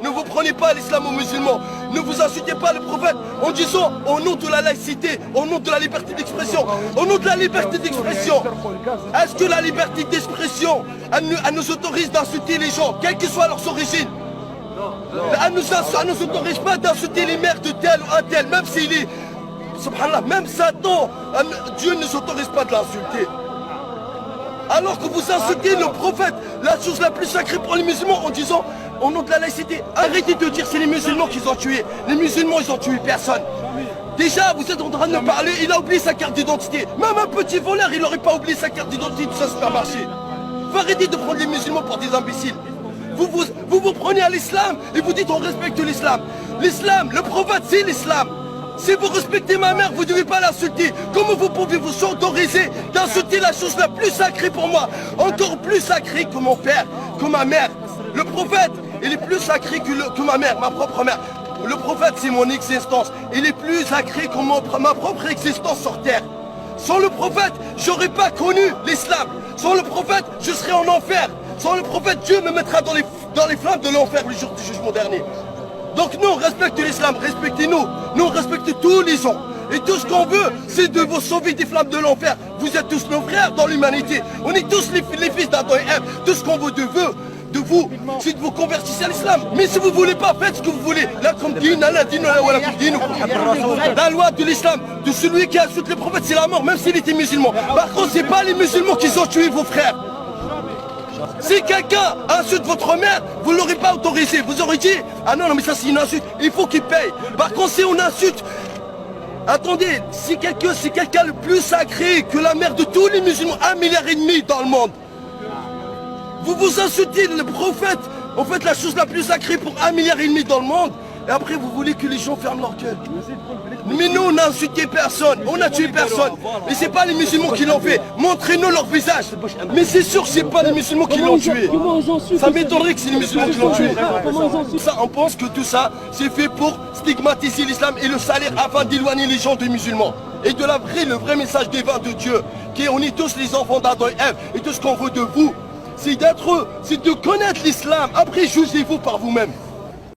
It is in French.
Ne vous prenez pas l'islam aux musulmans. Ne vous insultez pas le prophète en disant au nom de la laïcité, au nom de la liberté d'expression, au nom de la liberté d'expression. Est-ce que la liberté d'expression, elle nous autorise d'insulter les gens, quelles que soient leurs origines? Elle ne nous autorise pas d'insulter les mères de tel ou un tel, même s'il est... Subhanallah, même Satan, Dieu ne s'autorise pas de l'insulter. Alors que vous insultez le prophète, la chose la plus sacrée pour les musulmans en disant au nom de la laïcité. Arrêtez de dire c'est les musulmans qui ont tué. Les musulmans, ils ont tué personne. Déjà, vous êtes en train de me parler, il a oublié sa carte d'identité. Même un petit voleur, il n'aurait pas oublié sa carte d'identité de son supermarché. Faut arrêter de prendre les musulmans pour des imbéciles. Vous prenez à l'islam et vous dites on respecte l'islam. L'islam, le prophète, c'est l'islam. Si vous respectez ma mère, vous ne devez pas l'insulter. Comment vous pouvez vous autoriser d'insulter la chose la plus sacrée pour moi? Encore plus sacrée que mon père, que ma mère. Le prophète, il est plus sacré que ma mère, ma propre mère. Le prophète, c'est mon existence. Il est plus sacré que ma propre existence sur terre. Sans le prophète, je n'aurais pas connu l'islam. Sans le prophète, je serais en enfer. Sans le prophète, Dieu me mettra dans les flammes de l'enfer le jour du jugement dernier. Donc nous, on respecte l'islam, respectez-nous. Nous, on respecte tous les gens. Et tout ce qu'on veut, c'est de vous sauver des flammes de l'enfer. Vous êtes tous nos frères dans l'humanité. On est tous les fils d'Adam et Ève. Tout ce qu'on veut de vous, c'est de vous convertir à l'islam. Mais si vous ne voulez pas, faites ce que vous voulez. Là, comme dit, la loi de l'islam, de celui qui insulte le prophète, c'est la mort, même s'il était musulman. Par contre, ce n'est pas les musulmans qui ont tué vos frères. Si quelqu'un insulte votre mère, vous ne l'aurez pas autorisé. Vous aurez dit, ah non, mais ça c'est une insulte, il faut qu'il paye. Par contre, si on insulte, attendez, si quelqu'un le plus sacré que la mère de tous les musulmans, 1,5 milliard dans le monde, vous insultez le prophète, en fait la chose la plus sacrée pour 1,5 milliard dans le monde, et après vous voulez que les gens ferment leur gueule. Mais nous, on n'a insulté personne, on n'a tué personne. Et c'est pas les musulmans qui l'ont fait. Montrez-nous leur visage. Mais c'est sûr que c'est pas les musulmans qui l'ont tué. Ça m'étonnerait que c'est les musulmans qui l'ont tué. Ça, on pense que tout ça, c'est fait pour stigmatiser l'islam et le salir afin d'éloigner les gens des musulmans. Et de le vrai message divin de Dieu, qui est on est tous les enfants d'Adam et Ève. Et tout ce qu'on veut de vous, c'est de connaître l'islam. Après, jugez-vous par vous-même.